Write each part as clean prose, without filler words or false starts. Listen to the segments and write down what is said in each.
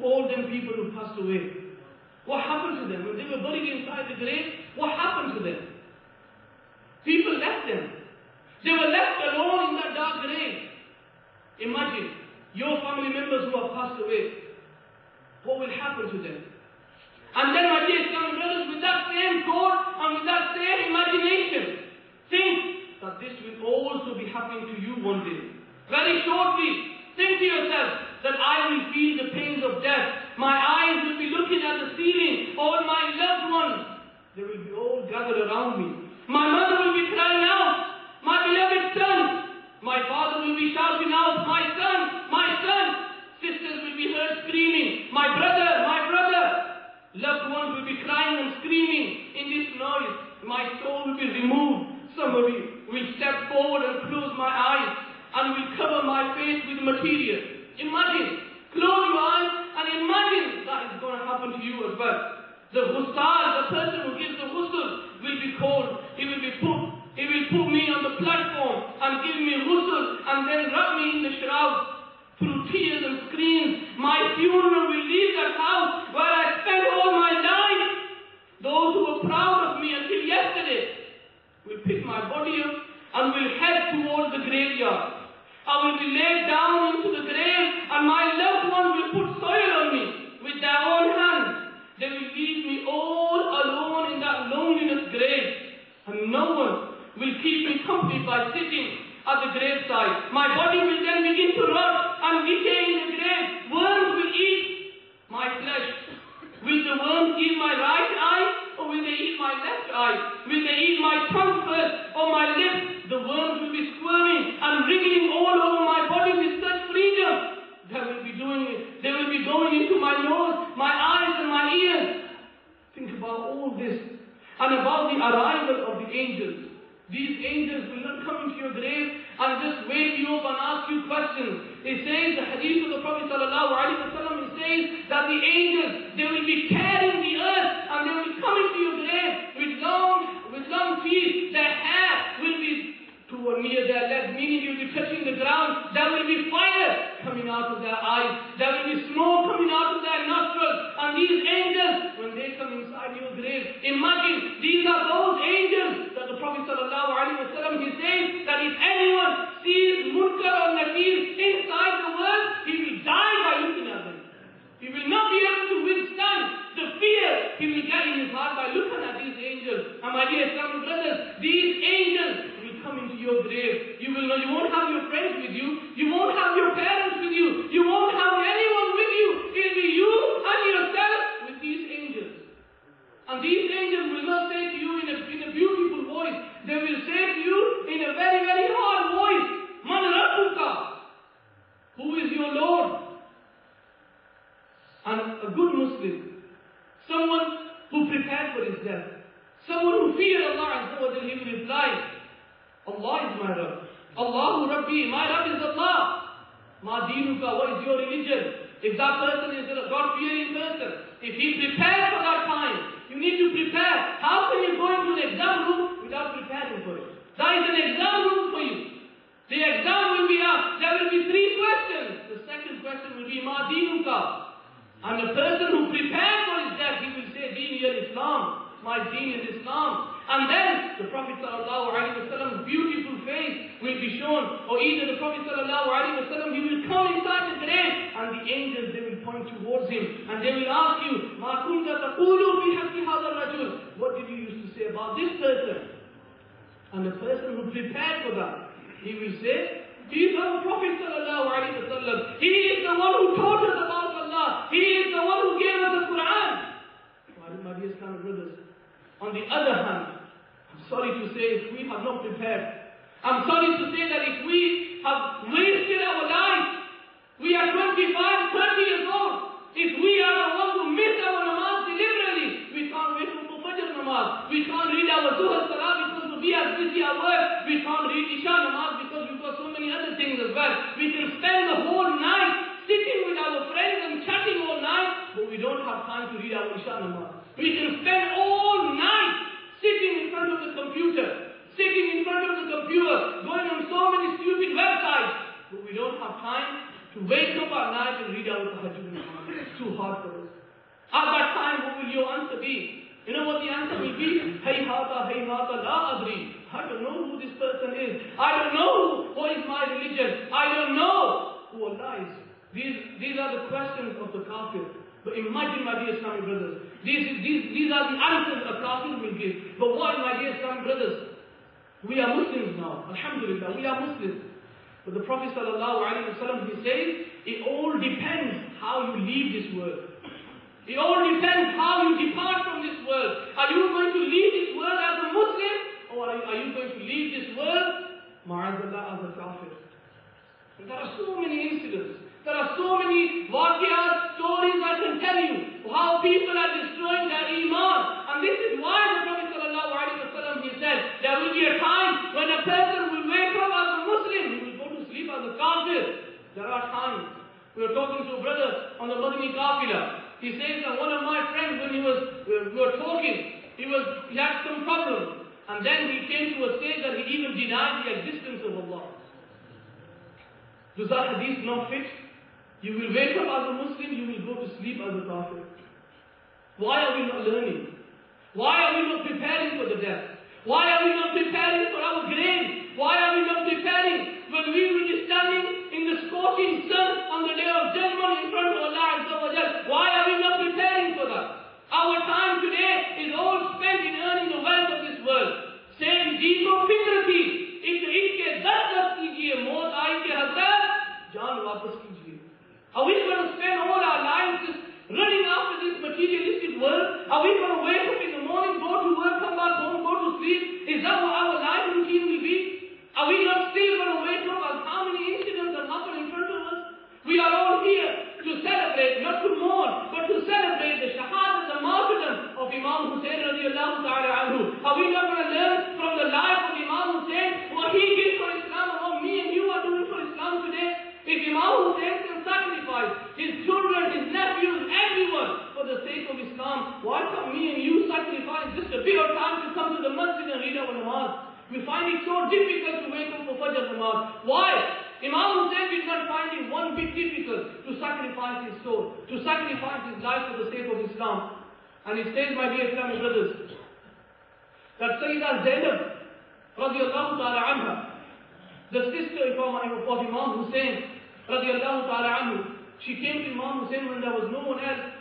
to all them people who passed away. What happened to them? When they were buried inside the grave, what happened to them? People left them. They were left alone in that dark grave. Imagine your family members who have passed away. What will happen to them? And then, my dear Islamic brothers, with that same thought and with that same imagination, think that this will also be happening to you one day. Very shortly, think to yourself that I will feel the pains of death. My eyes will be looking at the ceiling. All my loved ones, they will be all gathered around me. My mother will be crying out, my beloved son. My father will be shouting out, my son, my son. Sisters will be heard screaming, my brother, my brother. Loved ones will be crying and screaming in this noise. My soul will be removed. Somebody will step forward and close my eyes and will cover my face with material. Imagine, close your eyes and imagine that is going to happen to you as well. The ghusal, the person who gives the ghusl, will be called. He will put me on the platform and give me ghusl and then wrap me in the shroud. Through tears and screams, my funeral will leave that house where I spent all my life. Those who were proud of me until yesterday will pick my body up and will head towards the graveyard. I will be laid down into the grave and my loved ones will put soil on me with their own hands. They will leave me all alone in that loneliness grave, and no one will keep me company by sitting at the graveside. My body will then begin to rot and decay in the grave. Worms will eat my flesh. Will the worms eat my right eye, or will they eat my left eye? Will they eat my tongue first or my lips? The worms will be squirming and wriggling all over my body with such freedom. They will be doing it. They will be going into my nose, my eyes and my ears. Think about all this and about the arrival of the angels. These angels will not come into your grave and just wake you up and ask you questions. It says, the hadith of the Prophet ﷺ, it says that the angels, they will be tearing the earth and they will come into your grave with long teeth. Their hair will be toward near their legs, meaning you will be touching the ground. There will be fire coming out of their eyes. There will be smoke coming out of their nostrils. And these angels, when they come inside your grave, imagine these are those angels that the Prophet ﷺ, he says that if anyone sees Munkar or Nakir inside the world, he will die by looking at them. He will not be able to withstand the fear he will get in his heart by looking at these angels. And my dear Islamic brothers, these angels will come into your grave. You won't have your friends with you. You won't have your parents with you. You won't have anyone with you. It will be you and yourself with these angels. And these angels will not say to you in a beautiful voice. They will say to you in a very, very hard voice, Man Rabbuka? Who is your Lord? And a good Muslim, someone who prepared for his death, someone who feared Allah, and he will reply, Allah is my Rabb. Allahu Rabbi, my Rabb is Allah. Ma dinuka, what is your religion? If that person is a God-fearing person, if he prepared for that time, you need to prepare. How can you go into an exam room without preparing for it? That is an exam room for you. The exam will be asked. There will be 3 questions. The second question will be Ma dinuka. And the person who prepared for his death, he will say, Deen al-Islam. My deen is Islam. And then the Prophet ﷺ's beautiful face will be shown. Or either the Prophet ﷺ, he will come inside the grave and the angels, they will point towards him. And they will ask you, مَا كُنْتَ تَقُولُ فِي حَقِّ هَذَا الرَّجُلِ. What did you used to say about this person? And the person who prepared for that, he will say, he is our Prophet ﷺ. He is the one who taught us about Allah. He is the one who gave us the Quran. My dear Islamic brothers, on the other hand, I'm sorry to say, if we have not prepared, I'm sorry to say that if we have wasted our life, we are 25, 30 years old, if we are the ones who miss our namaz deliberately, we can't wait for Fajr namaz, we can't read our Zuhr Salah because we are busy at work, we can't read Isha namaz because we've got so many other things as well. We can spend the whole night sitting with our friends and chatting all night, but we don't have time to read our Isha namaz. We can spend all night sitting in front of the computer, going on so many stupid websites, but we don't have time to wake up at night and read our tahajjud namaz. It's too hard for us. At that time, what will your answer be? You know what the answer will be? Hayhata, hayhata, la adri. I don't know who this person is. I don't know what is my religion. I don't know who Allah is. These are the questions of the kafir. But imagine, my dear Islamic brothers, these are the answers a kafir will give. But what, my dear Islamic brothers? We are Muslims now. Alhamdulillah, we are Muslims. But the Prophet ﷺ, he says, it all depends how you leave this world. It all depends how you depart from this world. Are you going to leave this world as a Muslim? Or are you going to leave this world, ma'azallah, as a kafir? And there are so many incidents. There are so many waqiyat, stories I can tell you how people are destroying their iman. And this is why the Prophet ﷺ, he said, there will be a time when a person will wake up as a Muslim, he will go to sleep as a kafir. There are times. We were talking to a brother on the Madani Qafila. He says that one of my friends, when we were talking, he had some problems. And then he came to a stage that he even denied the existence of Allah. Does that hadith not fit? You will wake up as a Muslim, you will go to sleep as a kafir. Why are we not learning? Why are we not preparing for the death? Why are we not preparing for our grave? Why are we not preparing when we will be standing in the scorching sun on the day of judgment in front of Allah Azza wa Jal? Why are we not preparing for that? Our time today is all spent in earning the wealth of this world. Saying, Jeeto fikrati, ikke dastas kijiye, maut aayi ke Hazrat, jaan wapas kijiye. Are we going to spend all our lives just running after this materialistic world? Are we going to wake up in the morning, go to work, come back home, go to sleep? Is that what our life routine will be? Are we not still going to wake up as how many incidents have happened in front of us? We are all here to celebrate, not to mourn, but to celebrate the shahadat, the martyrdom of Imam Hussain radiallahu ta'ala anhu. Are we not going to learn from the life of Imam Hussain what he did for Islam and what me and you are doing for Islam today? If Imam Hussain can sacrifice his children, his nephews, everyone for the sake of Islam, why can't me and you sacrifice just a bit of time to come to the masjid and read our namaz? We find it so difficult to wake up for Fajr namaz. Why? Imam Hussain did not find it one bit difficult to sacrifice his soul, to sacrifice his life for the sake of Islam. And it says, my dear Islamic brothers, that Sayyidah Zainab radiallahu ta'ala anha, the sister of Imam Hussain radiallahu ta'ala anhu, she came to Imam Hussain when there was no one else.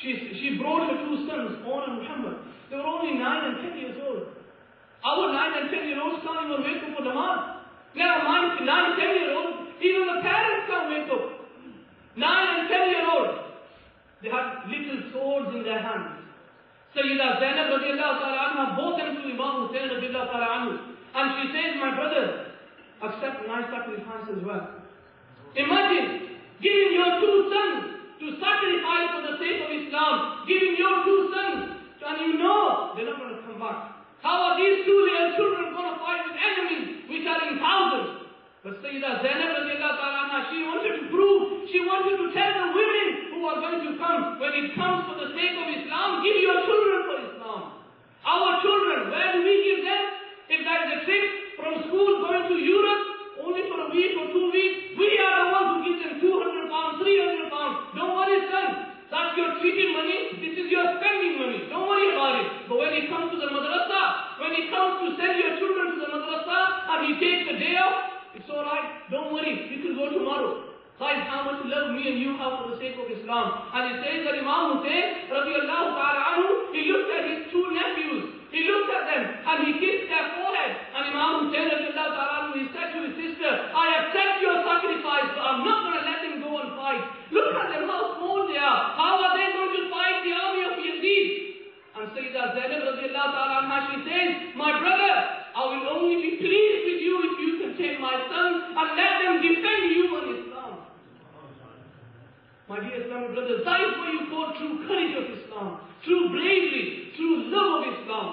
She brought her two sons, Owen and Muhammad. They were only 9 and 10 years old. Our 9 and 10 year olds can't even wake up for namaz. Never mind 9 and 10 year olds, even the parents can't wake up. 9 and 10 year olds, they had little swords in their hands. Sayyidah Zainab radiallahu ta'ala anha brought them to Imam Hussain radiallahu ta'ala anhu. And she says, my brother, accept my sacrifice as well. Imagine giving your 2 sons to sacrifice for the sake of Islam. Giving your 2 sons, and you know they're not going to come back. How are these 2 little children going to fight with enemies which are in thousands? But Sayyidah Zainab radiallahu ta'ala anha, she wanted to prove, she wanted to tell the women who are going to come, when it comes for the sake of Islam, give your children for Islam. Our children, where do we give them? If there is a trip from school going to Europe, only for a week or 2 weeks, we are the ones who give them £200, £300. Don't worry, son. That's your treated money. This is your spending money. Don't worry about it. But when it comes to the madrasa, when it comes to send your children to the madrasa, and he takes the day off, it's alright. Don't worry. You can go tomorrow. That is how much love me and you have for the sake of Islam. And it says that Imam Hussain, radiallahu ta'ala anhu, he looked at his 2 nephews. He looked at them and he kissed their forehead. And Imam Hussain, radiallahu ta'ala anhu, he said to his sister, I accept your sacrifice, but I'm not going to let them go and fight. Look at them, how small they are. How are they going to fight the army of Yazid? And Sayyidah Zainab radiallahu ta'ala anha, she says, my brother, I will only be pleased with you if you can take my sons and let them defend you on Islam. My dear Islamic brothers, that is what you call true courage of Islam, true bravery, true love of Islam.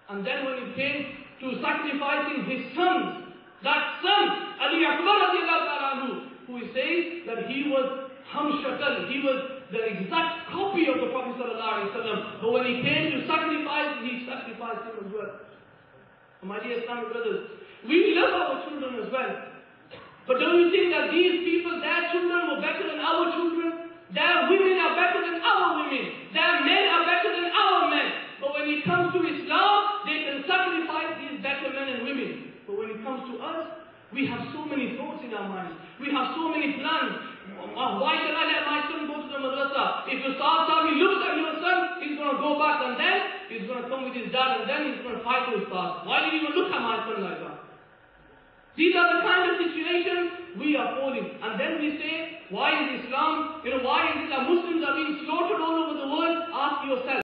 And then when it came to sacrificing his sons, that son, Ali Akbar radiallahu ta'ala anhu, who says that he was hamshakal, he was the exact copy of the Prophet sallallahu alaihi wasallam. But when he came to sacrifice, he sacrificed him as well. And my dear Islamic brothers, we love our children as well. But don't you think that these people, their children were better than our children? Their women are better than our women. Their men are better than our men. But when it comes to Islam, they can sacrifice these better men and women. But when it comes to us, we have so many thoughts in our minds. We have so many plans. Why should I let my son go to the madrasa? If the Ustad Sabi looks at your son, he's going to go back and then he's going to come with his dad and then he's going to fight with Ustad. Why did you even look at my son like that? These are the kind of situations we are falling. And then we say, why is Islam, why is it that Muslims are being slaughtered all over the world? Ask yourself.